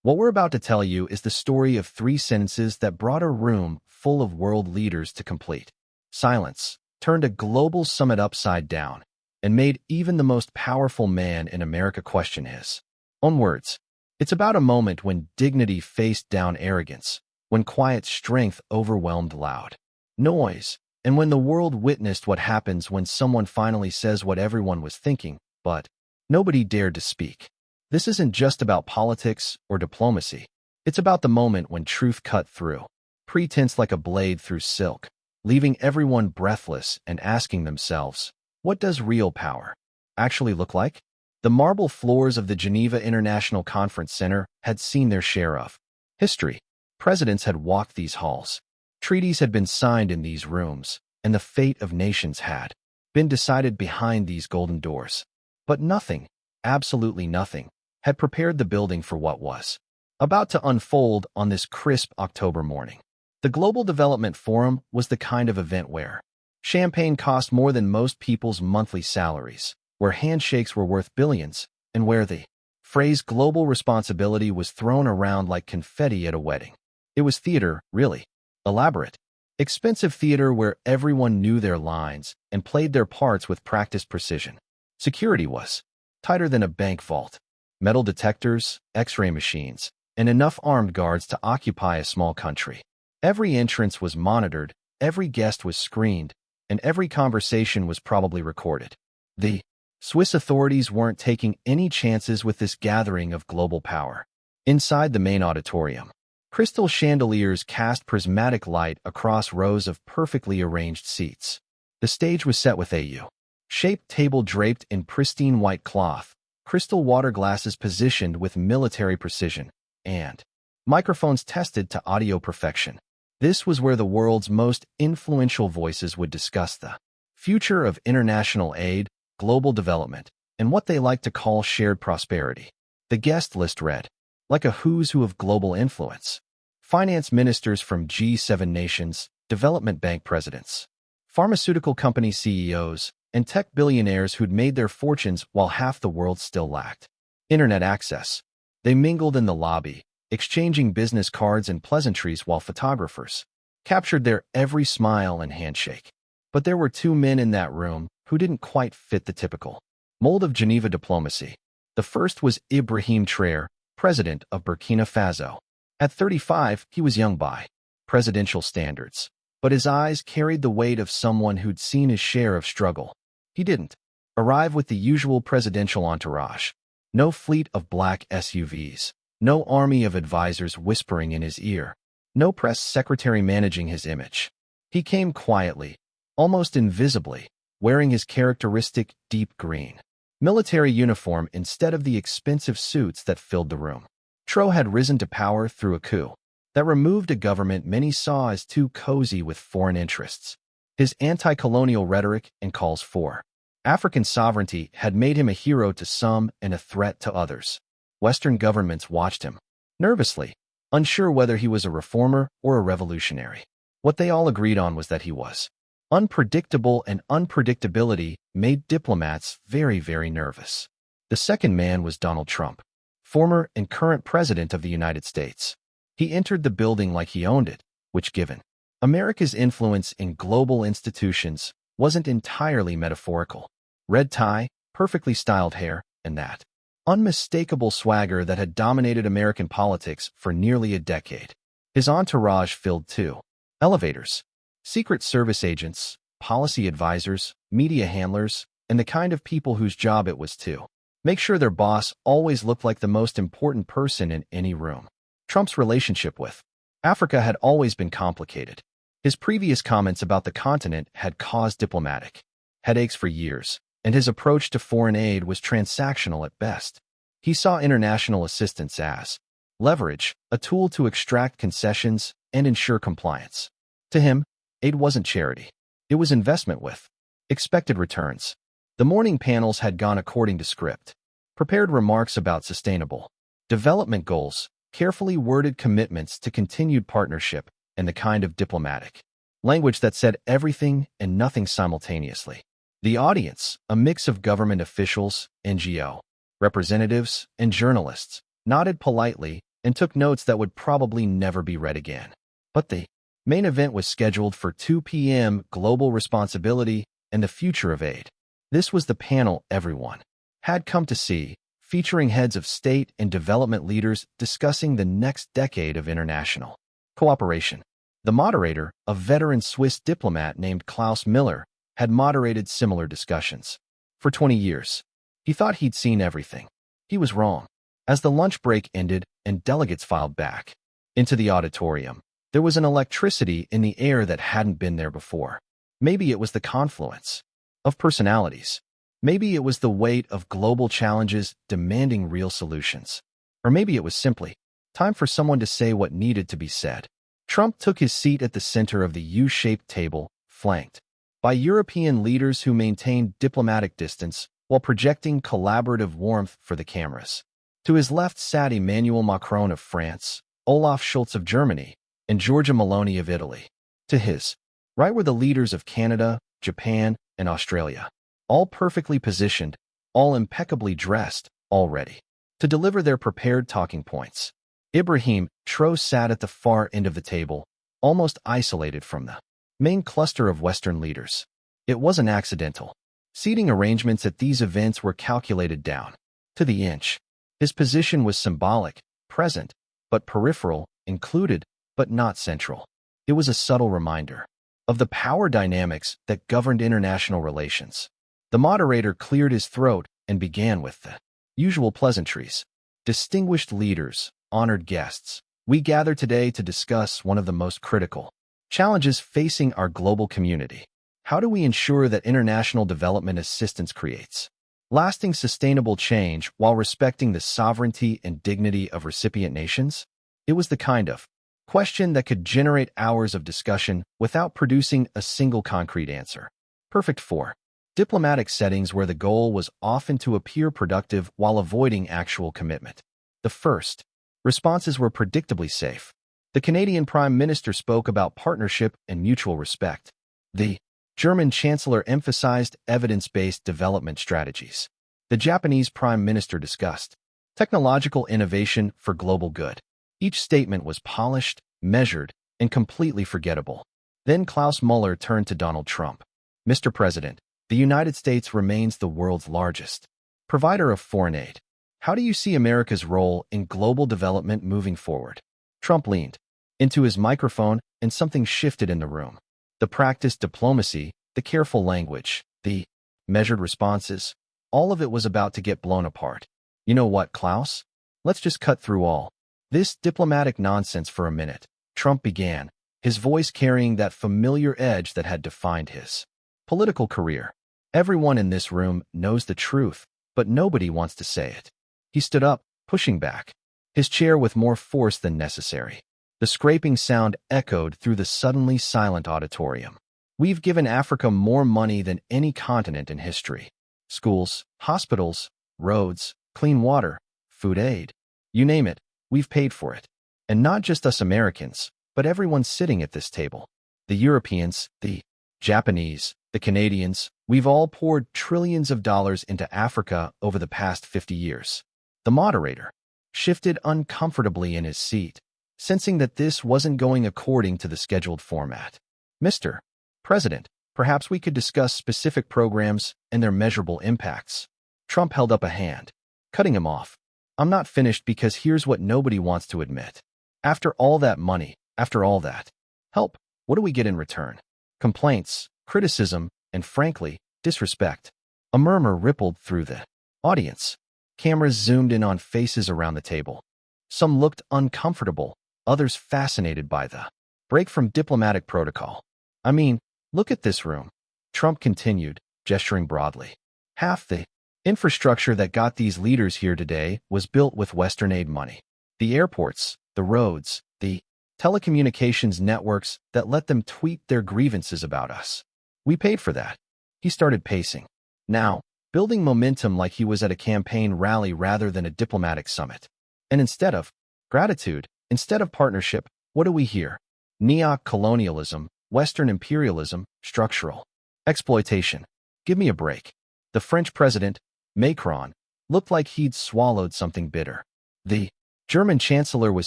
What we're about to tell you is the story of three sentences that brought a room full of world leaders to complete silence, turned a global summit upside down, and made even the most powerful man in America question his own words. It's about a moment when dignity faced down arrogance, when quiet strength overwhelmed loud noise, and when the world witnessed what happens when someone finally says what everyone was thinking, but nobody dared to speak. This isn't just about politics or diplomacy. It's about the moment when truth cut through, pretense like a blade through silk, leaving everyone breathless and asking themselves, what does real power actually look like? The marble floors of the Geneva International Conference Center had seen their share of history. Presidents had walked these halls. Treaties had been signed in these rooms, and the fate of nations had been decided behind these golden doors. But nothing, absolutely nothing, had prepared the building for what was about to unfold on this crisp October morning. The Global Development Forum was the kind of event where champagne cost more than most people's monthly salaries, where handshakes were worth billions, and where the phrase global responsibility was thrown around like confetti at a wedding. It was theater, really. Elaborate, expensive theater where everyone knew their lines and played their parts with practiced precision. Security was tighter than a bank vault. Metal detectors, X-ray machines, and enough armed guards to occupy a small country. Every entrance was monitored, every guest was screened, and every conversation was probably recorded. The Swiss authorities weren't taking any chances with this gathering of global power. Inside the main auditorium, crystal chandeliers cast prismatic light across rows of perfectly arranged seats. The stage was set with a U-shaped table draped in pristine white cloth, crystal water glasses positioned with military precision, and microphones tested to audio perfection. This was where the world's most influential voices would discuss the future of international aid, global development, and what they like to call shared prosperity. The guest list read like a who's who of global influence. Finance ministers from G7 nations, development bank presidents, pharmaceutical company CEOs, and tech billionaires who'd made their fortunes while half the world still lacked internet access. They mingled in the lobby, exchanging business cards and pleasantries while photographers captured their every smile and handshake. But there were two men in that room who didn't quite fit the typical mold of Geneva diplomacy. The first was Ibrahim Traoré, president of Burkina Faso. At 35, he was young by presidential standards, but his eyes carried the weight of someone who'd seen his share of struggle. He didn't arrive with the usual presidential entourage. No fleet of black SUVs, no army of advisors whispering in his ear, no press secretary managing his image. He came quietly, almost invisibly, wearing his characteristic deep green military uniform instead of the expensive suits that filled the room. Traoré had risen to power through a coup that removed a government many saw as too cozy with foreign interests. His anti-colonial rhetoric and calls for African sovereignty had made him a hero to some and a threat to others. Western governments watched him nervously, unsure whether he was a reformer or a revolutionary. What they all agreed on was that he was unpredictable, and unpredictability made diplomats very, very nervous. The second man was Donald Trump, former and current president of the United States. He entered the building like he owned it, which, given America's influence in global institutions, wasn't entirely metaphorical. Red tie, perfectly styled hair, and that unmistakable swagger that had dominated American politics for nearly a decade. His entourage filled two elevators: Secret Service agents, policy advisors, media handlers, and the kind of people whose job it was to make sure their boss always looked like the most important person in any room. Trump's relationship with Africa had always been complicated. His previous comments about the continent had caused diplomatic headaches for years, and his approach to foreign aid was transactional at best. He saw international assistance as leverage, a tool to extract concessions and ensure compliance. To him, aid wasn't charity. It was investment with expected returns. The morning panels had gone according to script. Prepared remarks about sustainable development goals, carefully worded commitments to continued partnership, and the kind of diplomatic language that said everything and nothing simultaneously. The audience, a mix of government officials, NGO representatives, and journalists, nodded politely and took notes that would probably never be read again. But the main event was scheduled for 2 p.m. Global Responsibility and the Future of Aid. This was the panel everyone had come to see, featuring heads of state and development leaders discussing the next decade of international cooperation. The moderator, a veteran Swiss diplomat named Klaus Miller, had moderated similar discussions. For 20 years, he thought he'd seen everything. He was wrong. As the lunch break ended and delegates filed back into the auditorium, there was an electricity in the air that hadn't been there before. Maybe it was the confluence of personalities. Maybe it was the weight of global challenges demanding real solutions. Or maybe it was simply time for someone to say what needed to be said. Trump took his seat at the center of the U-shaped table, flanked by European leaders who maintained diplomatic distance while projecting collaborative warmth for the cameras. To his left sat Emmanuel Macron of France, Olaf Scholz of Germany, and Giorgia Meloni of Italy. To his right were the leaders of Canada, Japan, and Australia, all perfectly positioned, all impeccably dressed, all ready to deliver their prepared talking points. Ibrahim Traoré sat at the far end of the table, almost isolated from the main cluster of Western leaders. It wasn't accidental. Seating arrangements at these events were calculated down to the inch. His position was symbolic, present, but peripheral, included, but not central. It was a subtle reminder of the power dynamics that governed international relations. The moderator cleared his throat and began with the usual pleasantries. Distinguished leaders, honored guests, we gather today to discuss one of the most critical challenges facing our global community. How do we ensure that international development assistance creates lasting sustainable change while respecting the sovereignty and dignity of recipient nations? It was the kind of question that could generate hours of discussion without producing a single concrete answer. Perfect for diplomatic settings where the goal was often to appear productive while avoiding actual commitment. The first responses were predictably safe. The Canadian Prime Minister spoke about partnership and mutual respect. The German Chancellor emphasized evidence-based development strategies. The Japanese Prime Minister discussed technological innovation for global good. Each statement was polished, measured, and completely forgettable. Then Klaus Muller turned to Donald Trump. Mr. President, the United States remains the world's largest provider of foreign aid. How do you see America's role in global development moving forward? Trump leaned into his microphone and something shifted in the room. The practiced diplomacy, the careful language, the measured responses, all of it was about to get blown apart. You know what, Klaus? Let's just cut through all this diplomatic nonsense for a minute. Trump began, his voice carrying that familiar edge that had defined his political career. Everyone in this room knows the truth, but nobody wants to say it. He stood up, pushing back his chair with more force than necessary. The scraping sound echoed through the suddenly silent auditorium. We've given Africa more money than any continent in history. Schools, hospitals, roads, clean water, food aid. You name it, we've paid for it. And not just us Americans, but everyone sitting at this table. The Europeans, the Japanese, the Canadians, we've all poured trillions of dollars into Africa over the past 50 years. The moderator shifted uncomfortably in his seat, sensing that this wasn't going according to the scheduled format. Mr. President, perhaps we could discuss specific programs and their measurable impacts. Trump held up a hand, cutting him off. I'm not finished because here's what nobody wants to admit. After all that money, after all that help, what do we get in return? Complaints, criticism, and frankly, disrespect. A murmur rippled through the audience. Cameras zoomed in on faces around the table. Some looked uncomfortable, others fascinated by the break from diplomatic protocol. I mean, look at this room. Trump continued, gesturing broadly. Half the infrastructure that got these leaders here today was built with Western aid money. The airports, the roads, the telecommunications networks that let them tweet their grievances about us. We paid for that. He started pacing. Now, building momentum like he was at a campaign rally rather than a diplomatic summit. And instead of gratitude, instead of partnership, what do we hear? Neo-colonialism, Western imperialism, structural exploitation. Give me a break. The French president, Macron, looked like he'd swallowed something bitter. The German Chancellor was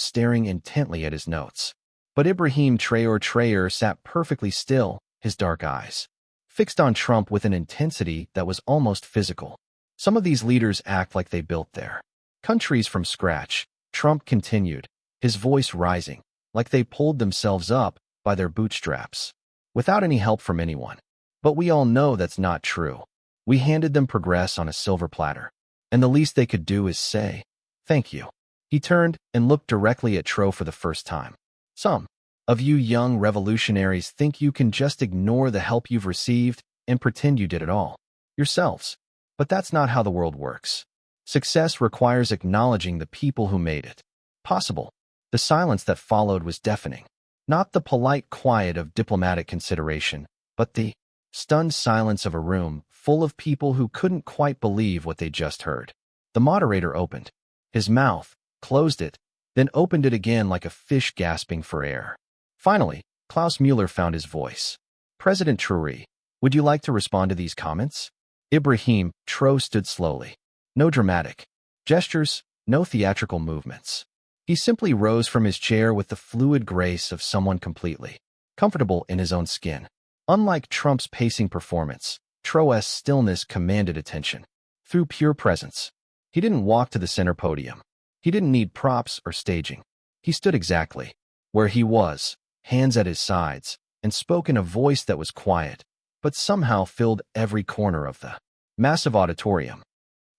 staring intently at his notes. But Ibrahim Traoré sat perfectly still, his dark eyes fixed on Trump with an intensity that was almost physical. Some of these leaders act like they built their countries from scratch, Trump continued, his voice rising, like they pulled themselves up by their bootstraps, without any help from anyone. But we all know that's not true. We handed them progress on a silver platter, and the least they could do is say, thank you. He turned and looked directly at Tro for the first time. Some of you young revolutionaries think you can just ignore the help you've received and pretend you did it all yourselves. But that's not how the world works. Success requires acknowledging the people who made it possible. The silence that followed was deafening. Not the polite quiet of diplomatic consideration, but the stunned silence of a room full of people who couldn't quite believe what they just heard. The moderator opened his mouth, closed it, then opened it again like a fish gasping for air. Finally, Klaus Mueller found his voice. President Traoré, would you like to respond to these comments? Ibrahim Traoré stood slowly. No dramatic gestures, no theatrical movements. He simply rose from his chair with the fluid grace of someone completely comfortable in his own skin. Unlike Trump's pacing performance, Traoré's stillness commanded attention. Through pure presence. He didn't walk to the center podium. He didn't need props or staging. He stood exactly where he was, hands at his sides, and spoke in a voice that was quiet, but somehow filled every corner of the massive auditorium.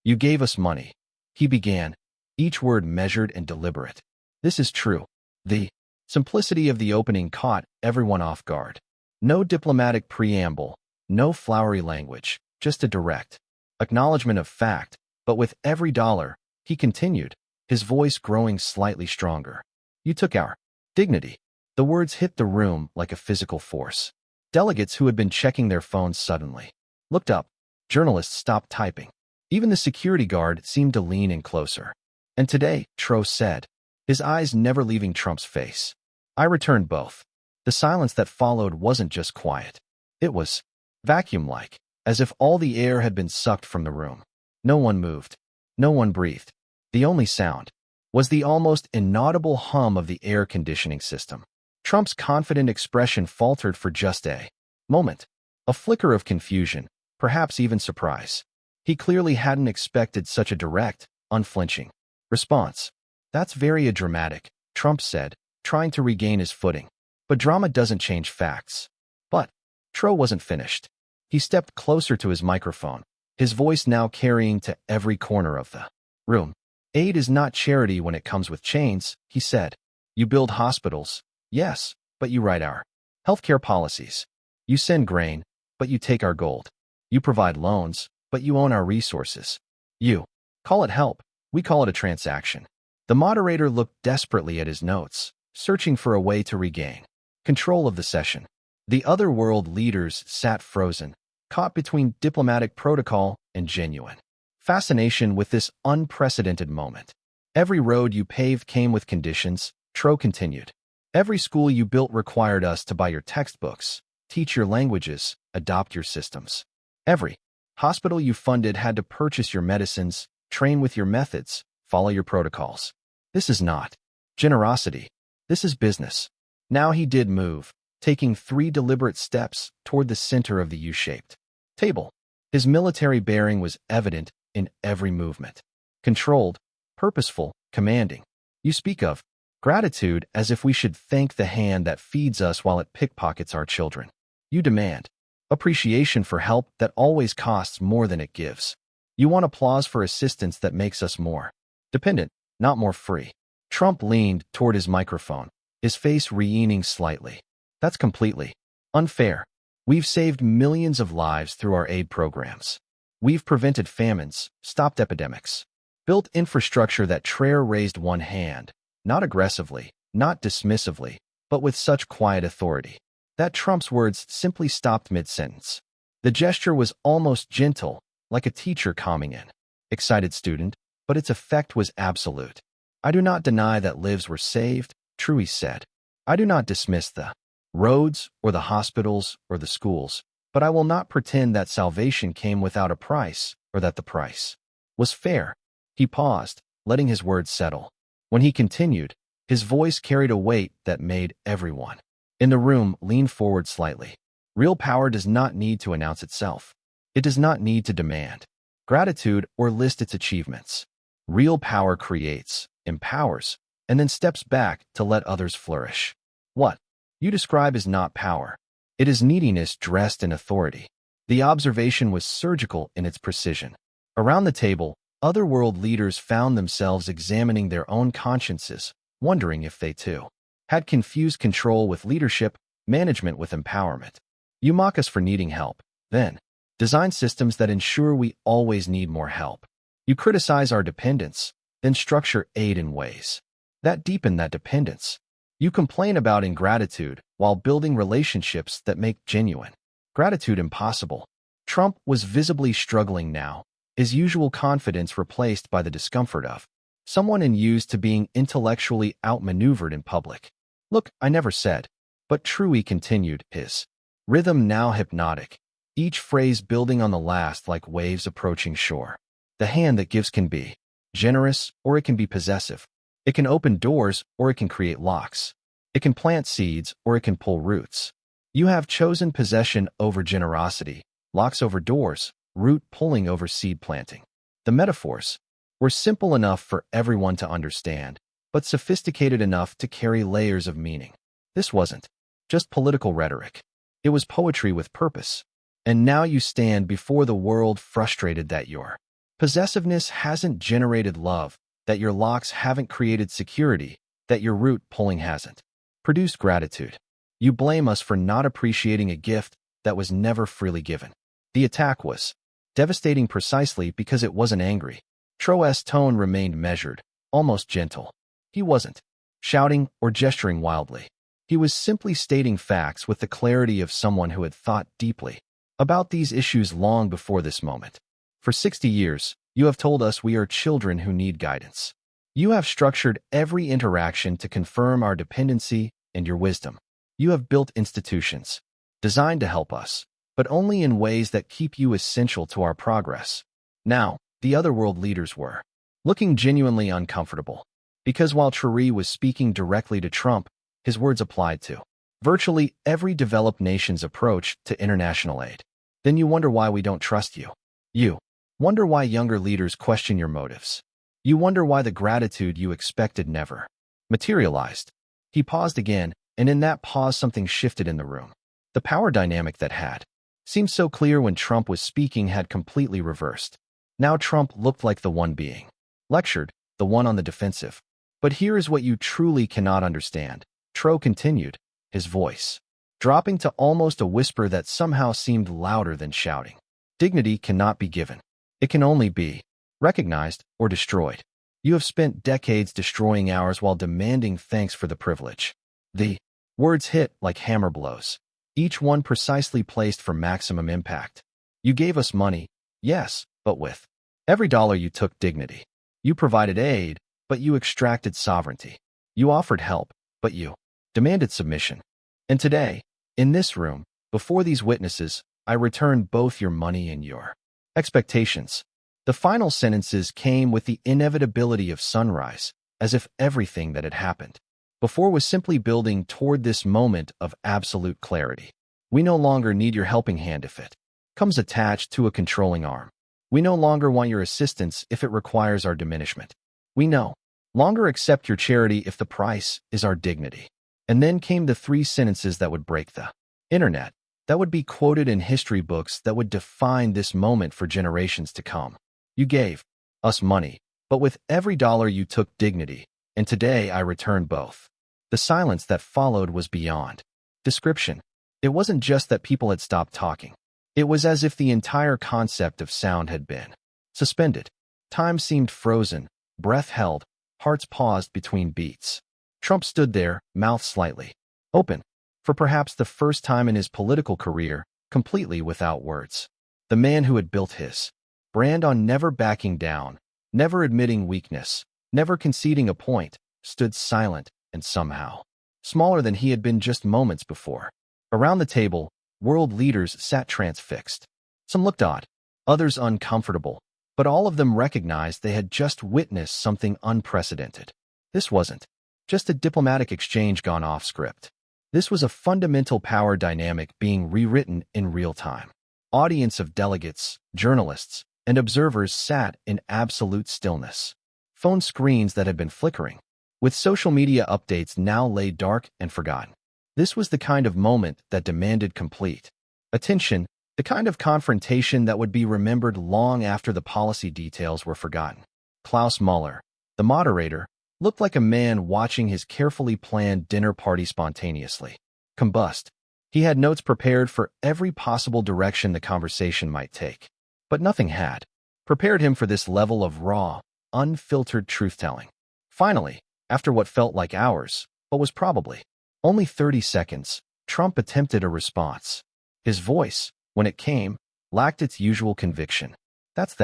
You gave us money, he began, each word measured and deliberate. This is true. The simplicity of the opening caught everyone off guard. No diplomatic preamble, no flowery language, just a direct acknowledgement of fact. But with every dollar, he continued, his voice growing slightly stronger. You took our dignity. The words hit the room like a physical force. Delegates who had been checking their phones suddenly looked up. Journalists stopped typing. Even the security guard seemed to lean in closer. And today, Traoré said, his eyes never leaving Trump's face, I returned both. The silence that followed wasn't just quiet. It was vacuum-like, as if all the air had been sucked from the room. No one moved. No one breathed. The only sound was the almost inaudible hum of the air conditioning system. Trump's confident expression faltered for just a moment. A flicker of confusion, perhaps even surprise. He clearly hadn't expected such a direct, unflinching response. That's very dramatic, Trump said, trying to regain his footing. But drama doesn't change facts. But Traoré wasn't finished. He stepped closer to his microphone, his voice now carrying to every corner of the room. Aid is not charity when it comes with chains, he said. You build hospitals, yes, but you write our healthcare policies. You send grain, but you take our gold. You provide loans, but you own our resources. You call it help, we call it a transaction. The moderator looked desperately at his notes, searching for a way to regain control of the session. The other world leaders sat frozen, caught between diplomatic protocol and genuine fascination with this unprecedented moment. Every road you paved came with conditions, Traoré continued. Every school you built required us to buy your textbooks, teach your languages, adopt your systems. Every hospital you funded had to purchase your medicines, train with your methods, follow your protocols. This is not generosity. This is business. Now he did move, taking 3 deliberate steps toward the center of the U-shaped table. His military bearing was evident in every movement. Controlled, purposeful, commanding. You speak of gratitude as if we should thank the hand that feeds us while it pickpockets our children. You demand appreciation for help that always costs more than it gives. You want applause for assistance that makes us more dependent, not more free. Trump leaned toward his microphone, his face reening slightly. That's completely unfair. We've saved millions of lives through our aid programs. We've prevented famines, stopped epidemics, built infrastructure that Traoré raised one hand, not aggressively, not dismissively, but with such quiet authority that Trump's words simply stopped mid-sentence. The gesture was almost gentle, like a teacher calming an excited student, but its effect was absolute. I do not deny that lives were saved, Traoré said. I do not dismiss the roads or the hospitals or the schools, but I will not pretend that salvation came without a price or that the price was fair. He paused, letting his words settle. When he continued, his voice carried a weight that made everyone in the room lean forward slightly. Real power does not need to announce itself. It does not need to demand gratitude or list its achievements. Real power creates, empowers, and then steps back to let others flourish. What you describe is not power. It is neediness dressed in authority. The observation was surgical in its precision. Around the table, other world leaders found themselves examining their own consciences, wondering if they too had confused control with leadership, management with empowerment. You mock us for needing help, then design systems that ensure we always need more help. You criticize our dependence, then structure aid in ways that deepen that dependence. You complain about ingratitude while building relationships that make genuine gratitude impossible. Trump was visibly struggling now, his usual confidence replaced by the discomfort of someone used to being intellectually outmaneuvered in public. Look, I never said. But Traoré continued, his rhythm now hypnotic, each phrase building on the last like waves approaching shore. The hand that gives can be generous or it can be possessive. It can open doors or it can create locks. It can plant seeds or it can pull roots. You have chosen possession over generosity, locks over doors, root pulling over seed planting. The metaphors were simple enough for everyone to understand, but sophisticated enough to carry layers of meaning. This wasn't just political rhetoric. It was poetry with purpose. And now you stand before the world frustrated that your possessiveness hasn't generated love, that your locks haven't created security, that your root pulling hasn't produced gratitude. You blame us for not appreciating a gift that was never freely given. The attack was devastating precisely because it wasn't angry. Traoré's tone remained measured, almost gentle. He wasn't shouting or gesturing wildly. He was simply stating facts with the clarity of someone who had thought deeply about these issues long before this moment. For 60 years, you have told us we are children who need guidance. You have structured every interaction to confirm our dependency and your wisdom. You have built institutions designed to help us, but only in ways that keep you essential to our progress. Now, the other world leaders were looking genuinely uncomfortable, because while Traoré was speaking directly to Trump, his words applied to virtually every developed nation's approach to international aid. Then you wonder why we don't trust you. You wonder why younger leaders question your motives. You wonder why the gratitude you expected never materialized. He paused again, and in that pause something shifted in the room. The power dynamic that had seemed so clear when Trump was speaking had completely reversed. Now Trump looked like the one being lectured, the one on the defensive. But here is what you truly cannot understand. Traoré continued, his voice dropping to almost a whisper that somehow seemed louder than shouting. Dignity cannot be given. It can only be recognized or destroyed. You have spent decades destroying ours while demanding thanks for the privilege. The words hit like hammer blows, each one precisely placed for maximum impact. You gave us money, yes, but with every dollar you took dignity. You provided aid, but you extracted sovereignty. You offered help, but you demanded submission. And today, in this room, before these witnesses, I return both your money and your expectations. The final sentences came with the inevitability of sunrise, as if everything that had happened before was simply building toward this moment of absolute clarity. We no longer need your helping hand if it comes attached to a controlling arm. We no longer want your assistance if it requires our diminishment. We no longer accept your charity if the price is our dignity. And then came the three sentences that would break the internet, that would be quoted in history books, that would define this moment for generations to come. You gave us money, but with every dollar you took dignity, and today I return both. The silence that followed was beyond description. It wasn't just that people had stopped talking. It was as if the entire concept of sound had been suspended. Time seemed frozen, breath held, hearts paused between beats. Trump stood there, mouth slightly open, for perhaps the first time in his political career, completely without words. The man who had built his brand on never backing down, never admitting weakness, never conceding a point, stood silent and somehow smaller than he had been just moments before. Around the table, world leaders sat transfixed. Some looked odd, others uncomfortable, but all of them recognized they had just witnessed something unprecedented. This wasn't just a diplomatic exchange gone off script. This was a fundamental power dynamic being rewritten in real time. Audience of delegates, journalists, and observers sat in absolute stillness. Phone screens that had been flickering, with social media updates now lay dark and forgotten. This was the kind of moment that demanded complete attention, the kind of confrontation that would be remembered long after the policy details were forgotten. Klaus Muller, the moderator, looked like a man watching his carefully planned dinner party spontaneously combust. He had notes prepared for every possible direction the conversation might take. But nothing had prepared him for this level of raw, unfiltered truth-telling. Finally, after what felt like hours, but was probably only 30 seconds, Trump attempted a response. His voice, when it came, lacked its usual conviction. That's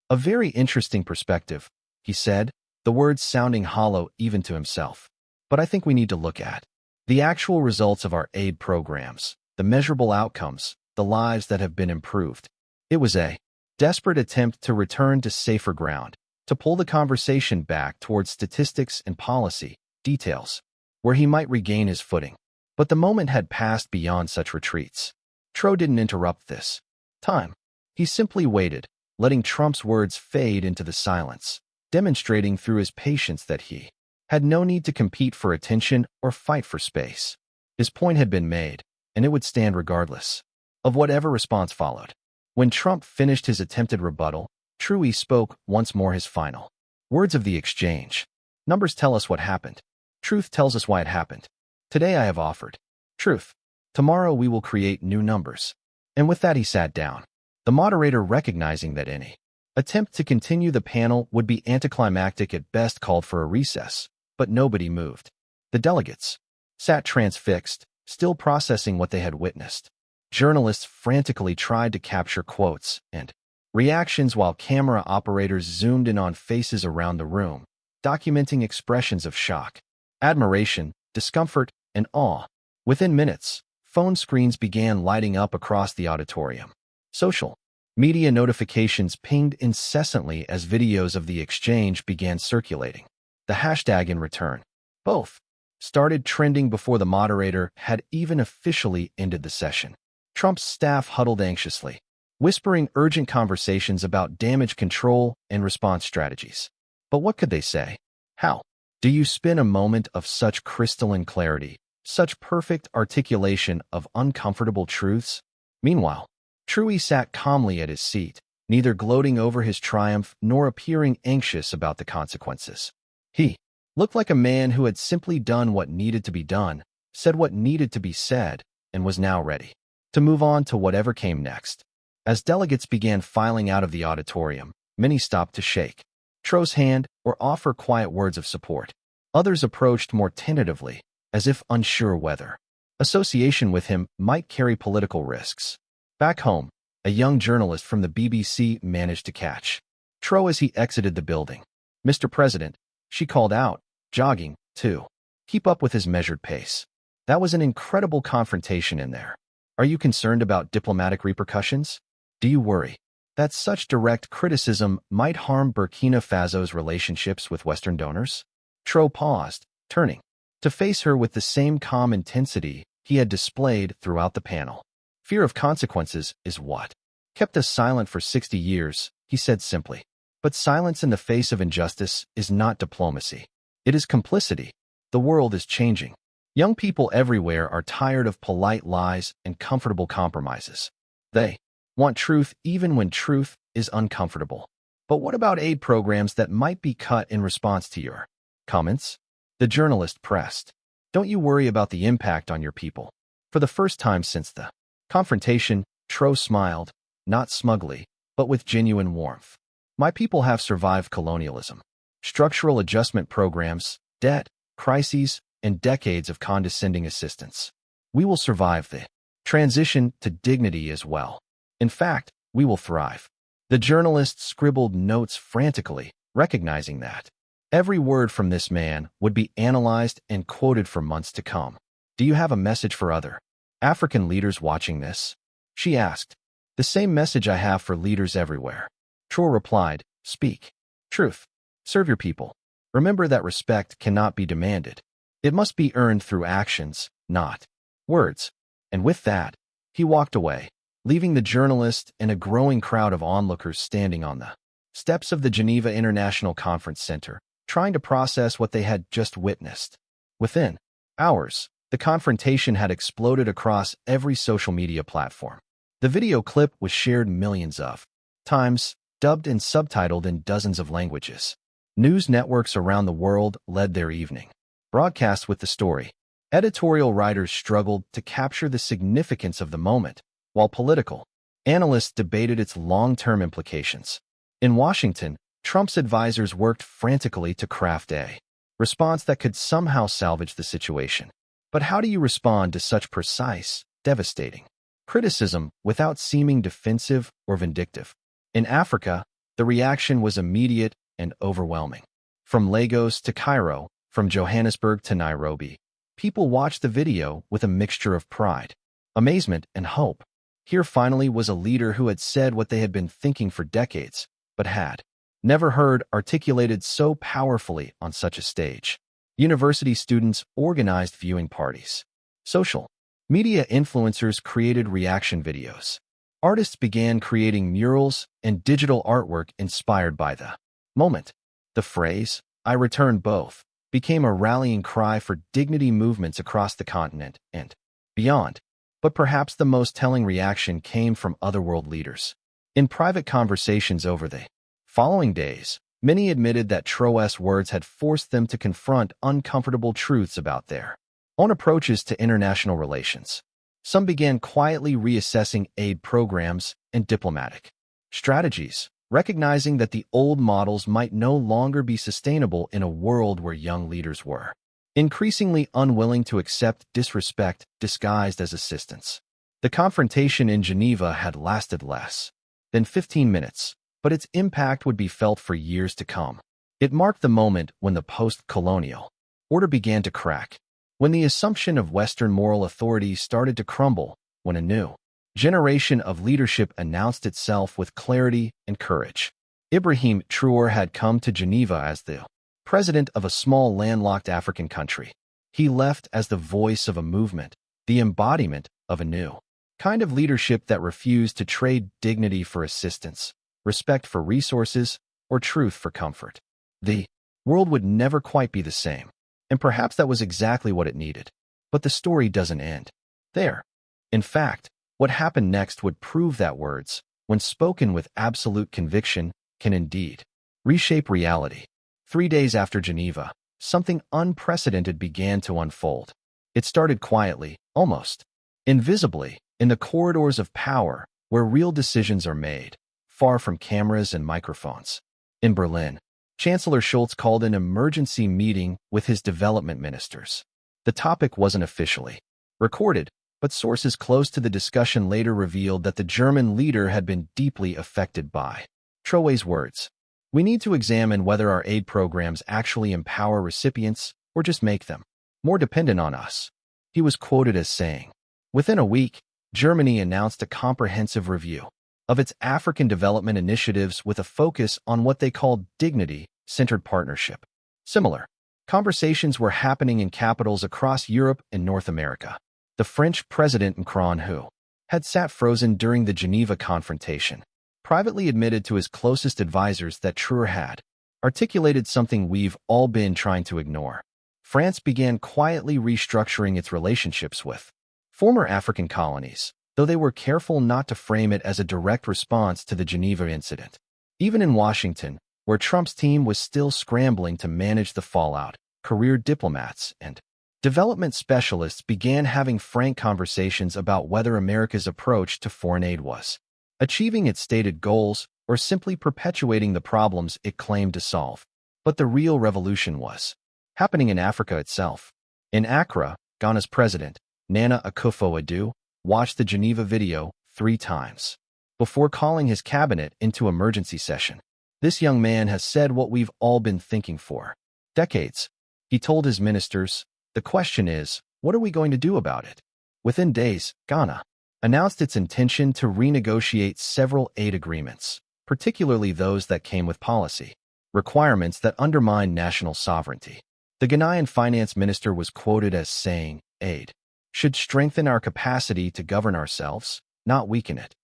a very interesting perspective, he said, the words sounding hollow even to himself. But I think we need to look at the actual results of our aid programs, the measurable outcomes, the lives that have been improved. It was a desperate attempt to return to safer ground, to pull the conversation back towards statistics and policy details, where he might regain his footing. But the moment had passed beyond such retreats. Traoré didn't interrupt this time. He simply waited, letting Trump's words fade into the silence, demonstrating through his patience that he had no need to compete for attention or fight for space. His point had been made, and it would stand regardless of whatever response followed. When Trump finished his attempted rebuttal, Traoré spoke once more his final words of the exchange. Numbers tell us what happened. Truth tells us why it happened. Today I have offered truth. Tomorrow we will create new numbers. And with that he sat down. The moderator, recognizing that any attempt to continue the panel would be anticlimactic at best, called for a recess, but nobody moved. The delegates sat transfixed, still processing what they had witnessed. Journalists frantically tried to capture quotes and reactions while camera operators zoomed in on faces around the room, documenting expressions of shock, admiration, discomfort, and awe. Within minutes, phone screens began lighting up across the auditorium. Social media notifications pinged incessantly as videos of the exchange began circulating. The hashtag in return, both, started trending before the moderator had even officially ended the session. Trump's staff huddled anxiously, whispering urgent conversations about damage control and response strategies. But what could they say? How do you spin a moment of such crystalline clarity, such perfect articulation of uncomfortable truths? Meanwhile, Traoré sat calmly at his seat, neither gloating over his triumph nor appearing anxious about the consequences. He looked like a man who had simply done what needed to be done, said what needed to be said, and was now ready to move on to whatever came next. As delegates began filing out of the auditorium, many stopped to shake Traoré's hand or offer quiet words of support. Others approached more tentatively, as if unsure whether association with him might carry political risks. Back home, a young journalist from the BBC managed to catch Traoré as he exited the building. "Mr. President," she called out, jogging, to keep up with his measured pace. "That was an incredible confrontation in there. Are you concerned about diplomatic repercussions? Do you worry that such direct criticism might harm Burkina Faso's relationships with Western donors?" Traoré paused, turning to face her with the same calm intensity he had displayed throughout the panel. "Fear of consequences is what kept us silent for 60 years, he said simply. But silence in the face of injustice is not diplomacy. It is complicity. The world is changing. Young people everywhere are tired of polite lies and comfortable compromises. They want truth even when truth is uncomfortable. But what about aid programs that might be cut in response to your comments?" The journalist pressed. "Don't you worry about the impact on your people?" For the first time since the confrontation, Traoré smiled, not smugly, but with genuine warmth. "My people have survived colonialism, structural adjustment programs, debt, crises, and decades of condescending assistance. We will survive the transition to dignity as well. In fact, we will thrive." The journalist scribbled notes frantically, recognizing that every word from this man would be analyzed and quoted for months to come. "Do you have a message for other African leaders watching this?" she asked. "The same message I have for leaders everywhere." Traoré replied, "Speak truth. Serve your people. Remember that respect cannot be demanded. It must be earned through actions, not words. And with that, he walked away, leaving the journalist and a growing crowd of onlookers standing on the steps of the Geneva International Conference Center, trying to process what they had just witnessed. Within hours, the confrontation had exploded across every social media platform. The video clip was shared millions of times, dubbed and subtitled in dozens of languages. News networks around the world led their evening broadcasts with the story. Editorial writers struggled to capture the significance of the moment, while political analysts debated its long-term implications. In Washington, Trump's advisors worked frantically to craft a response that could somehow salvage the situation. But how do you respond to such precise, devastating criticism without seeming defensive or vindictive? In Africa, the reaction was immediate and overwhelming. From Lagos to Cairo, from Johannesburg to Nairobi, people watched the video with a mixture of pride, amazement, and hope. Here finally was a leader who had said what they had been thinking for decades, but had never heard articulated so powerfully on such a stage. University students organized viewing parties. Social media influencers created reaction videos. Artists began creating murals and digital artwork inspired by the moment. The phrase, "I return both," became a rallying cry for dignity movements across the continent and beyond. But perhaps the most telling reaction came from other world leaders. In private conversations over the following days, many admitted that Traoré's words had forced them to confront uncomfortable truths about their own approaches to international relations. Some began quietly reassessing aid programs and diplomatic strategies, recognizing that the old models might no longer be sustainable in a world where young leaders were increasingly unwilling to accept disrespect disguised as assistance. The confrontation in Geneva had lasted less than 15 minutes, but its impact would be felt for years to come. It marked the moment when the post-colonial order began to crack, when the assumption of Western moral authority started to crumble, when a new generation of leadership announced itself with clarity and courage. Ibrahim Traoré had come to Geneva as the president of a small landlocked African country. He left as the voice of a movement, the embodiment of a new kind of leadership that refused to trade dignity for assistance, respect for resources, or truth for comfort. The world would never quite be the same, and perhaps that was exactly what it needed. But the story doesn't end there. In fact, what happened next would prove that words, when spoken with absolute conviction, can indeed reshape reality. 3 days after Geneva, something unprecedented began to unfold. It started quietly, almost invisibly, in the corridors of power, where real decisions are made, far from cameras and microphones. In Berlin, Chancellor Scholz called an emergency meeting with his development ministers. The topic wasn't officially recorded, but sources close to the discussion later revealed that the German leader had been deeply affected by Traoré's words. "We need to examine whether our aid programs actually empower recipients or just make them more dependent on us," he was quoted as saying. Within a week, Germany announced a comprehensive review of its African development initiatives with a focus on what they called dignity-centered partnership. Similar conversations were happening in capitals across Europe and North America. The French President Macron, who had sat frozen during the Geneva confrontation, privately admitted to his closest advisors that Traoré had articulated something we've all been trying to ignore. France began quietly restructuring its relationships with former African colonies, though they were careful not to frame it as a direct response to the Geneva incident. Even in Washington, where Trump's team was still scrambling to manage the fallout, career diplomats and development specialists began having frank conversations about whether America's approach to foreign aid was achieving its stated goals or simply perpetuating the problems it claimed to solve. But the real revolution was happening in Africa itself. In Accra, Ghana's president, Nana Akufo-Addo, watched the Geneva video 3 times before calling his cabinet into emergency session. "This young man has said what we've all been thinking for decades," he told his ministers. "The question is, what are we going to do about it?" Within days, Ghana announced its intention to renegotiate several aid agreements, particularly those that came with policy requirements that undermine national sovereignty. The Ghanaian finance minister was quoted as saying, "Aid should strengthen our capacity to govern ourselves, not weaken it."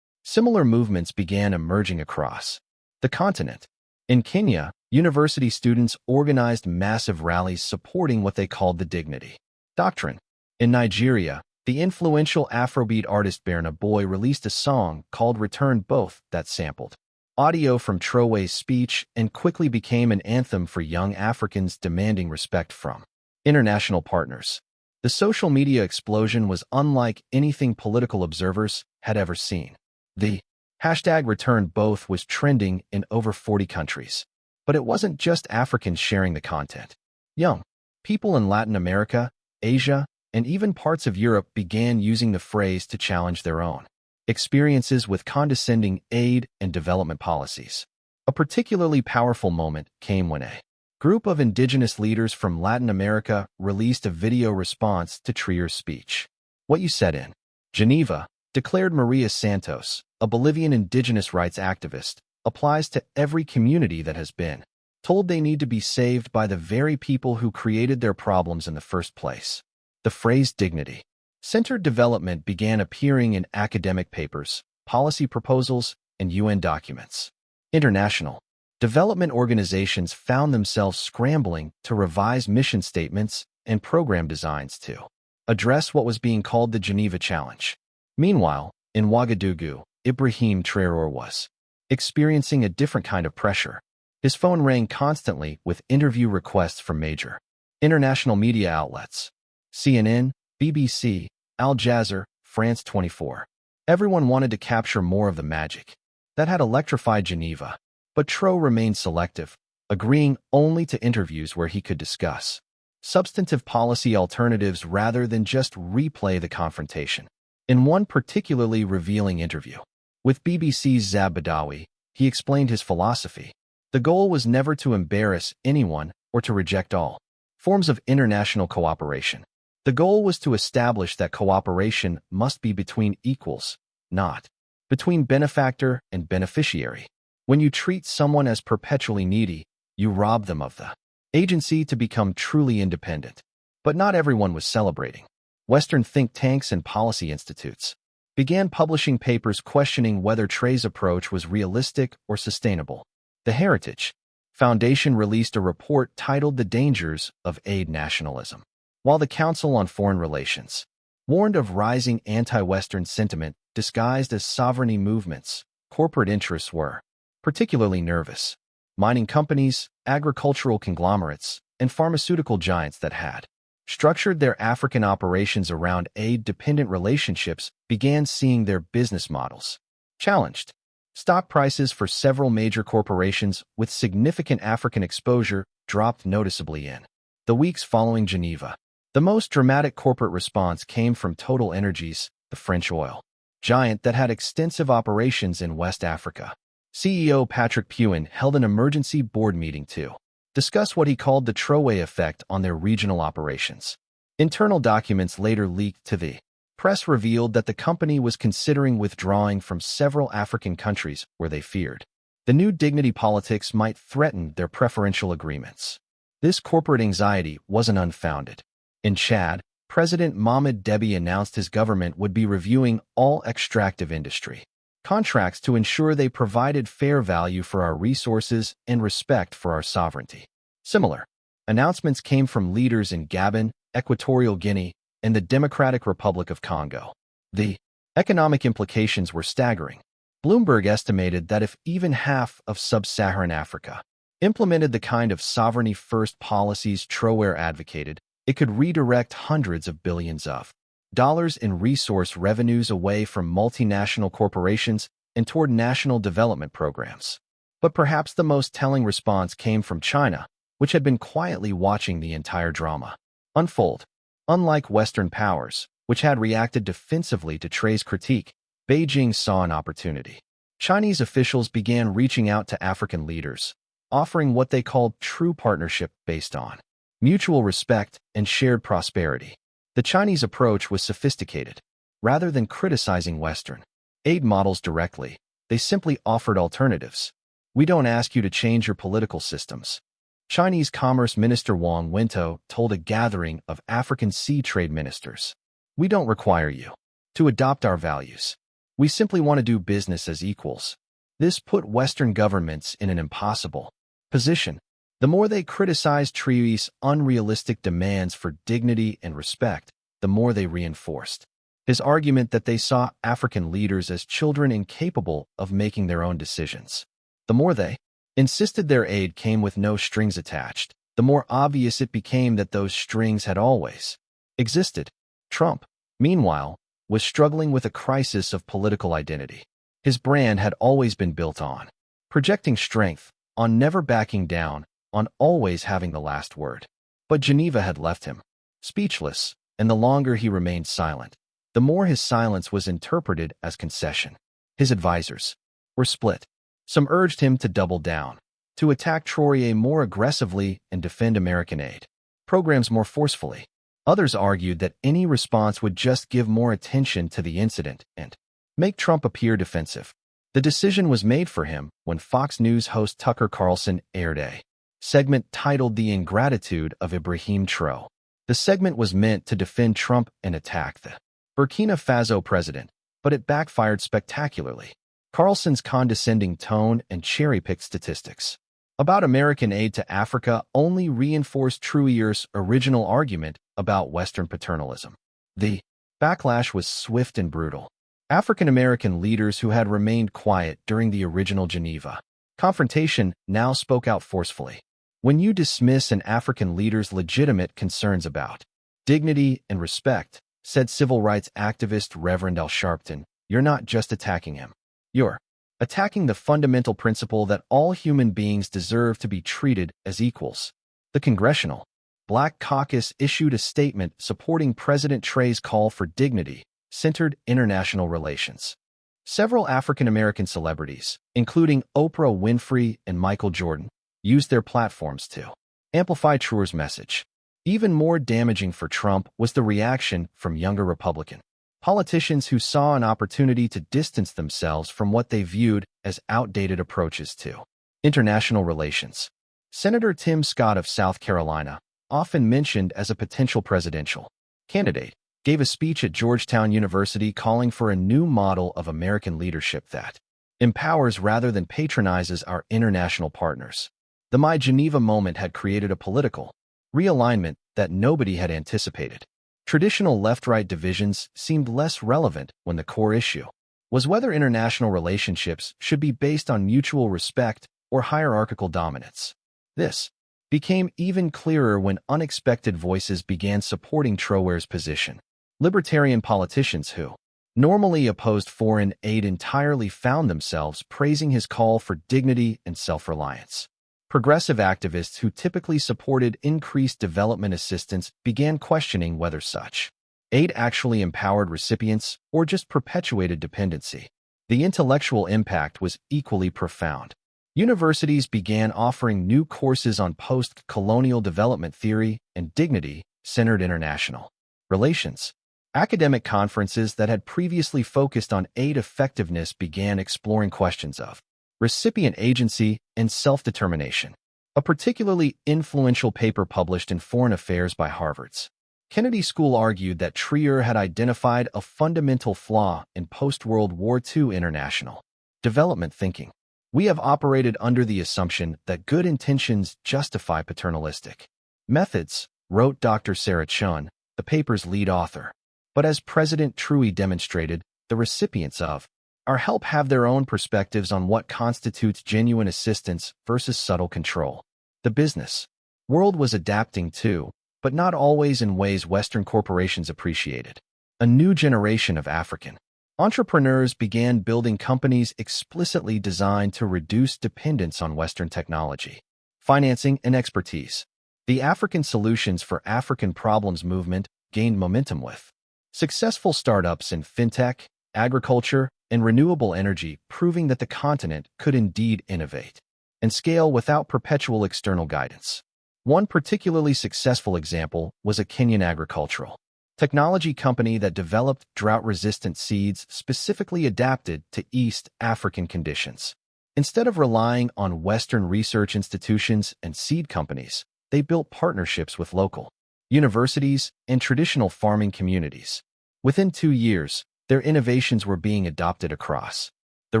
Similar movements began emerging across the continent. In Kenya, university students organized massive rallies supporting what they called the dignity doctrine. In Nigeria, the influential Afrobeat artist Burna Boy released a song called Return Both that sampled audio from Traoré's speech and quickly became an anthem for young Africans demanding respect from international partners. The social media explosion was unlike anything political observers had ever seen. The hashtag Return Both was trending in over 40 countries. But it wasn't just Africans sharing the content. Young people in Latin America, Asia, and even parts of Europe began using the phrase to challenge their own experiences with condescending aid and development policies. A particularly powerful moment came when a group of indigenous leaders from Latin America released a video response to Traoré's speech. "What you said in Geneva," declared Maria Santos, a Bolivian indigenous rights activist, "applies to every community that has been told they need to be saved by the very people who created their problems in the first place." The phrase dignity-centered development began appearing in academic papers, policy proposals, and UN documents. International development organizations found themselves scrambling to revise mission statements and program designs to address what was being called the Geneva Challenge. Meanwhile, in Ouagadougou, Ibrahim Traoré was experiencing a different kind of pressure. His phone rang constantly with interview requests from major international media outlets: CNN, BBC, Al Jazeera, France 24. Everyone wanted to capture more of the magic that had electrified Geneva, but Traoré remained selective, agreeing only to interviews where he could discuss substantive policy alternatives rather than just replay the confrontation. In one particularly revealing interview with BBC's Zab Badawi, he explained his philosophy. The goal was never to embarrass anyone or to reject all forms of international cooperation. The goal was to establish that cooperation must be between equals, not between benefactor and beneficiary. When you treat someone as perpetually needy, you rob them of the agency to become truly independent. But not everyone was celebrating. Western think tanks and policy institutes began publishing papers questioning whether Traoré's approach was realistic or sustainable. The Heritage Foundation released a report titled The Dangers of Aid Nationalism, while the Council on Foreign Relations warned of rising anti-Western sentiment disguised as sovereignty movements. Corporate interests were particularly nervous. Mining companies, agricultural conglomerates, and pharmaceutical giants that had structured their African operations around aid-dependent relationships began seeing their business models challenged. Stock prices for several major corporations with significant African exposure dropped noticeably in the weeks following Geneva. The most dramatic corporate response came from Total Energies, the French oil giant that had extensive operations in West Africa. CEO Patrick Puin held an emergency board meeting to discuss what he called the Traoré effect on their regional operations. Internal documents later leaked to the press revealed that the company was considering withdrawing from several African countries where they feared the new dignity politics might threaten their preferential agreements. This corporate anxiety wasn't unfounded. In Chad, President Mohamed Deby announced his government would be reviewing all extractive industry contracts to ensure they provided fair value for our resources and respect for our sovereignty. Similar announcements came from leaders in Gabon, Equatorial Guinea, and the Democratic Republic of Congo. The economic implications were staggering. Bloomberg estimated that if even half of sub-Saharan Africa implemented the kind of sovereignty-first policies Traoré advocated, it could redirect hundreds of billions of dollars in resource revenues away from multinational corporations and toward national development programs. But perhaps the most telling response came from China, which had been quietly watching the entire drama unfold. Unlike Western powers, which had reacted defensively to Traoré's critique, Beijing saw an opportunity. Chinese officials began reaching out to African leaders, offering what they called true partnership based on mutual respect and shared prosperity. The Chinese approach was sophisticated. Rather than criticizing Western aid models directly, they simply offered alternatives. We don't ask you to change your political systems. Chinese Commerce Minister Wang Wento told a gathering of African sea trade ministers. We don't require you to adopt our values. We simply want to do business as equals. This put Western governments in an impossible position. The more they criticized Traoré's unrealistic demands for dignity and respect, the more they reinforced his argument that they saw African leaders as children incapable of making their own decisions. The more they insisted their aid came with no strings attached, the more obvious it became that those strings had always existed. Trump, meanwhile, was struggling with a crisis of political identity. His brand had always been built on projecting strength, on never backing down, on always having the last word. But Geneva had left him speechless, and the longer he remained silent, the more his silence was interpreted as concession. His advisors were split. Some urged him to double down, to attack Traoré more aggressively and defend American aid programs more forcefully. Others argued that any response would just give more attention to the incident and make Trump appear defensive. The decision was made for him when Fox News host Tucker Carlson aired a segment titled The Ingratitude of Ibrahim Traoré. The segment was meant to defend Trump and attack the Burkina Faso president, but it backfired spectacularly. Carlson's condescending tone and cherry-picked statistics about American aid to Africa only reinforced Traoré's original argument about Western paternalism. The backlash was swift and brutal. African-American leaders who had remained quiet during the original Geneva confrontation now spoke out forcefully. When you dismiss an African leader's legitimate concerns about dignity and respect, said civil rights activist Reverend Al Sharpton, you're not just attacking him. You're attacking the fundamental principle that all human beings deserve to be treated as equals. The Congressional Black Caucus issued a statement supporting President Traoré's call for dignity-centered international relations. Several African-American celebrities, including Oprah Winfrey and Michael Jordan, used their platforms to amplify Traoré's message. Even more damaging for Trump was the reaction from younger Republican politicians who saw an opportunity to distance themselves from what they viewed as outdated approaches to international relations. Senator Tim Scott of South Carolina, often mentioned as a potential presidential candidate, gave a speech at Georgetown University calling for a new model of American leadership that empowers rather than patronizes our international partners. The My Geneva moment had created a political realignment that nobody had anticipated. Traditional left-right divisions seemed less relevant when the core issue was whether international relationships should be based on mutual respect or hierarchical dominance. This became even clearer when unexpected voices began supporting Traoré's position. Libertarian politicians who normally opposed foreign aid entirely found themselves praising his call for dignity and self-reliance. Progressive activists who typically supported increased development assistance began questioning whether such aid actually empowered recipients or just perpetuated dependency. The intellectual impact was equally profound. Universities began offering new courses on post-colonial development theory and dignity-centered international relations. Academic conferences that had previously focused on aid effectiveness began exploring questions of recipient agency and self-determination. A particularly influential paper published in Foreign Affairs by Harvard's Kennedy School argued that Traoré had identified a fundamental flaw in post-World War II international development thinking. We have operated under the assumption that good intentions justify paternalistic methods, wrote Dr. Sarah Chun, the paper's lead author. But as President Traoré demonstrated, the recipients of our help have their own perspectives on what constitutes genuine assistance versus subtle control. The business world was adapting too, but not always in ways Western corporations appreciated. A new generation of African entrepreneurs began building companies explicitly designed to reduce dependence on Western technology, financing, and expertise. The African Solutions for African Problems movement gained momentum with successful startups in fintech, agriculture, and renewable energy, proving that the continent could indeed innovate and scale without perpetual external guidance. One particularly successful example was a Kenyan agricultural technology company that developed drought-resistant seeds specifically adapted to East African conditions. Instead of relying on Western research institutions and seed companies, they built partnerships with local universities and traditional farming communities. Within 2 years, their innovations were being adopted across the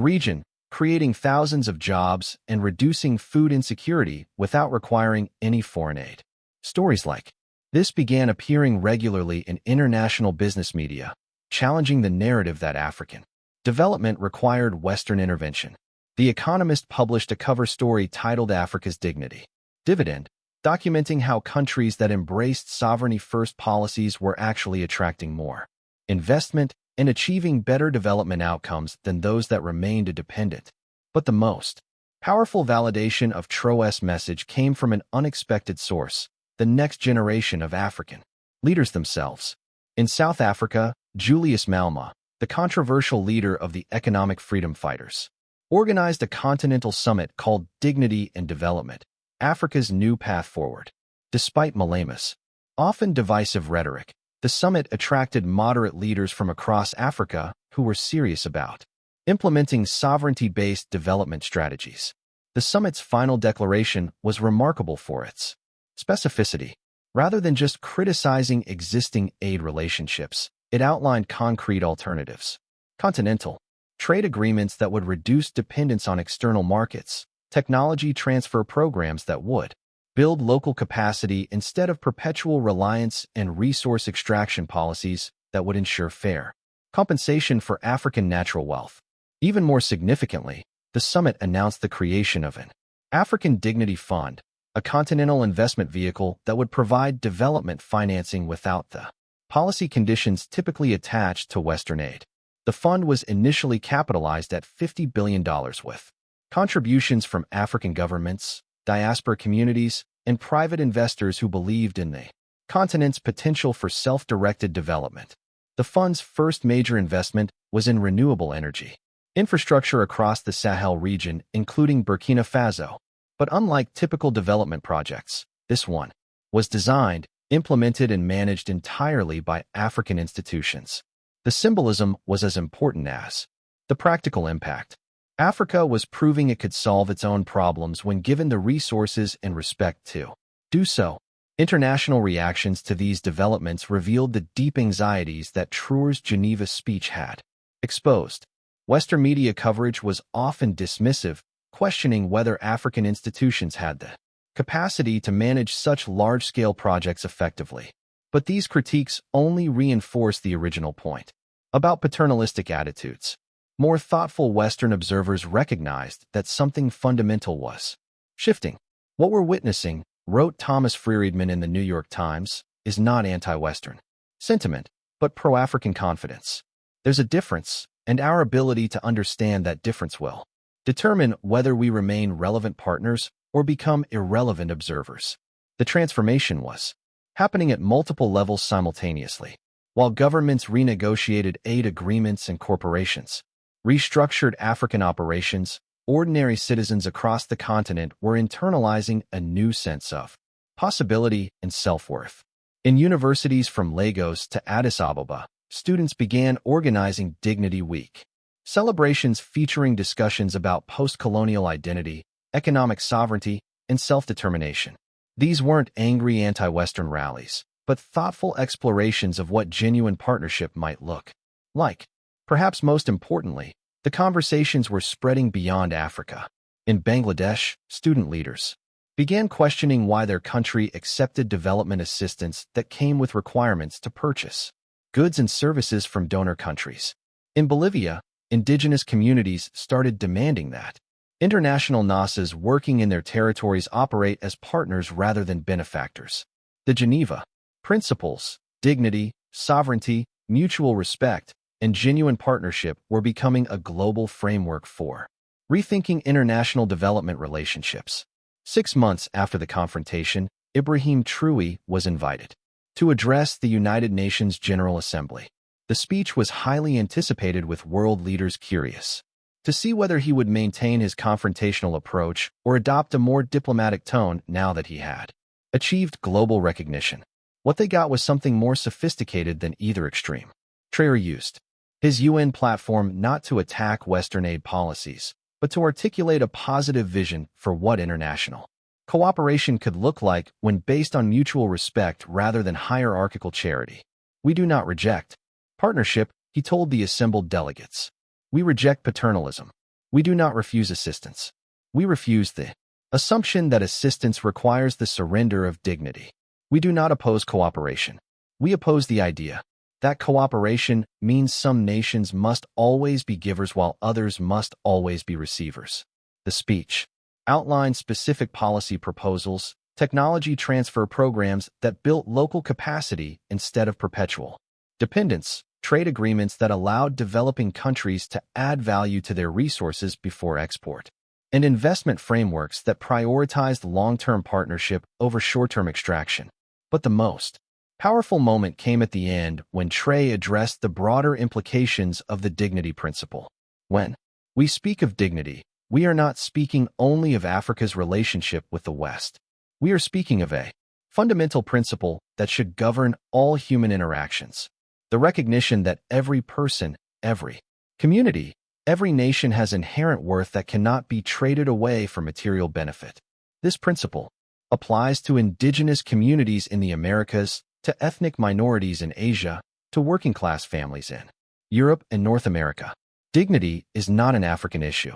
region, creating thousands of jobs and reducing food insecurity without requiring any foreign aid. Stories like this began appearing regularly in international business media, challenging the narrative that African development required Western intervention. The Economist published a cover story titled Africa's Dignity Dividend, documenting how countries that embraced sovereignty-first policies were actually attracting more investment and achieving better development outcomes than those that remained dependent. But the most powerful validation of Traoré's message came from an unexpected source: the next generation of African leaders themselves. In South Africa, Julius Malema, the controversial leader of the economic freedom fighters, organized a continental summit called Dignity and Development, Africa's New Path Forward. Despite Malema's often divisive rhetoric, the summit attracted moderate leaders from across Africa who were serious about implementing sovereignty-based development strategies. The summit's final declaration was remarkable for its specificity. Rather than just criticizing existing aid relationships, it outlined concrete alternatives: continental trade agreements that would reduce dependence on external markets, technology transfer programs that would build local capacity instead of perpetual reliance, and resource extraction policies that would ensure fair compensation for African natural wealth. Even more significantly, the summit announced the creation of an African Dignity Fund, a continental investment vehicle that would provide development financing without the policy conditions typically attached to Western aid. The fund was initially capitalized at $50 billion with contributions from African governments, diaspora communities, and private investors who believed in the continent's potential for self-directed development. The fund's first major investment was in renewable energy infrastructure across the Sahel region, including Burkina Faso. But unlike typical development projects, this one was designed, implemented, and managed entirely by African institutions. The symbolism was as important as the practical impact. Africa was proving it could solve its own problems when given the resources and respect to do so. International reactions to these developments revealed the deep anxieties that Traoré's Geneva speech had exposed. Western media coverage was often dismissive, questioning whether African institutions had the capacity to manage such large-scale projects effectively. But these critiques only reinforced the original point about paternalistic attitudes. More thoughtful Western observers recognized that something fundamental was shifting. What we're witnessing, wrote Thomas Friedman in the New York Times, is not anti-Western sentiment, but pro-African confidence. There's a difference, and our ability to understand that difference will determine whether we remain relevant partners or become irrelevant observers. The transformation was happening at multiple levels simultaneously. While governments renegotiated aid agreements and corporations restructured African operations, ordinary citizens across the continent were internalizing a new sense of possibility and self-worth. In universities from Lagos to Addis Ababa, students began organizing Dignity Week, celebrations featuring discussions about post-colonial identity, economic sovereignty, and self-determination. These weren't angry anti-Western rallies, but thoughtful explorations of what genuine partnership might look like. Perhaps most importantly, the conversations were spreading beyond Africa. In Bangladesh, student leaders began questioning why their country accepted development assistance that came with requirements to purchase goods and services from donor countries. In Bolivia, indigenous communities started demanding that international NASAs working in their territories operate as partners rather than benefactors. The Geneva Principles, dignity, sovereignty, mutual respect, and genuine partnership were becoming a global framework for rethinking international development relationships. 6 months after the confrontation, Ibrahim Traoré was invited to address the United Nations General Assembly. The speech was highly anticipated, with world leaders curious to see whether he would maintain his confrontational approach or adopt a more diplomatic tone now that he had achieved global recognition. What they got was something more sophisticated than either extreme. Traoré used his UN platform not to attack Western aid policies, but to articulate a positive vision for what international cooperation could look like when based on mutual respect rather than hierarchical charity. We do not reject partnership, he told the assembled delegates. We reject paternalism. We do not refuse assistance. We refuse the assumption that assistance requires the surrender of dignity. We do not oppose cooperation. We oppose the idea that cooperation means some nations must always be givers while others must always be receivers. The speech outlined specific policy proposals, technology transfer programs that built local capacity instead of perpetual dependence, trade agreements that allowed developing countries to add value to their resources before export, and investment frameworks that prioritized long-term partnership over short-term extraction. But the most powerful moment came at the end when Traoré addressed the broader implications of the dignity principle. When we speak of dignity, we are not speaking only of Africa's relationship with the West. We are speaking of a fundamental principle that should govern all human interactions. The recognition that every person, every community, every nation has inherent worth that cannot be traded away for material benefit. This principle applies to indigenous communities in the Americas, to ethnic minorities in Asia, to working-class families in Europe and North America. Dignity is not an African issue.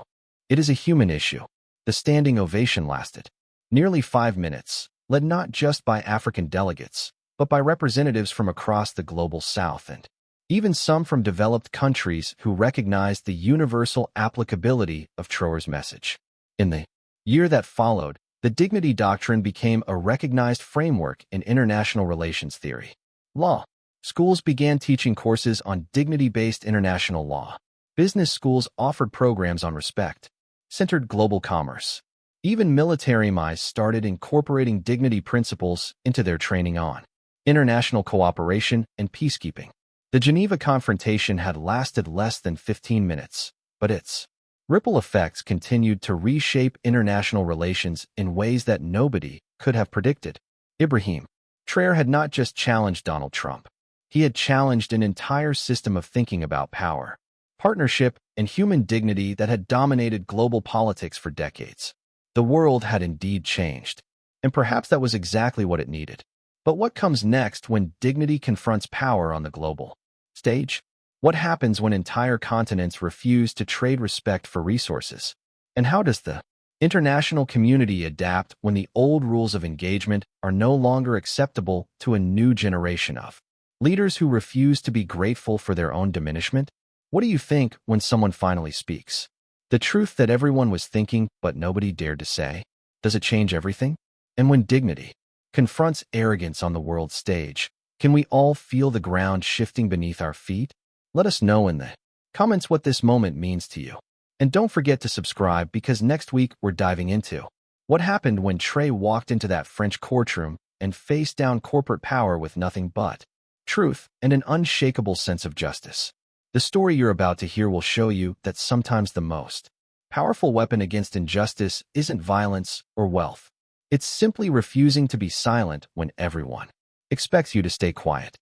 It is a human issue. The standing ovation lasted nearly 5 minutes, led not just by African delegates, but by representatives from across the global South and even some from developed countries who recognized the universal applicability of Traoré's message. In the year that followed, the dignity doctrine became a recognized framework in international relations theory. Law schools began teaching courses on dignity-based international law. Business schools offered programs on respect-centered global commerce. Even military MIs started incorporating dignity principles into their training on international cooperation and peacekeeping. The Geneva confrontation had lasted less than 15 minutes, but its ripple effects continued to reshape international relations in ways that nobody could have predicted. Ibrahim Traoré had not just challenged Donald Trump. He had challenged an entire system of thinking about power, partnership, and human dignity that had dominated global politics for decades. The world had indeed changed, and perhaps that was exactly what it needed. But what comes next when dignity confronts power on the global stage? What happens when entire continents refuse to trade respect for resources? And how does the international community adapt when the old rules of engagement are no longer acceptable to a new generation of leaders who refuse to be grateful for their own diminishment? What do you think when someone finally speaks? The truth that everyone was thinking but nobody dared to say? Does it change everything? And when dignity confronts arrogance on the world stage, can we all feel the ground shifting beneath our feet? Let us know in the comments what this moment means to you. And don't forget to subscribe because next week we're diving into what happened when Traoré walked into that French courtroom and faced down corporate power with nothing but truth and an unshakable sense of justice. The story you're about to hear will show you that sometimes the most powerful weapon against injustice isn't violence or wealth. It's simply refusing to be silent when everyone expects you to stay quiet.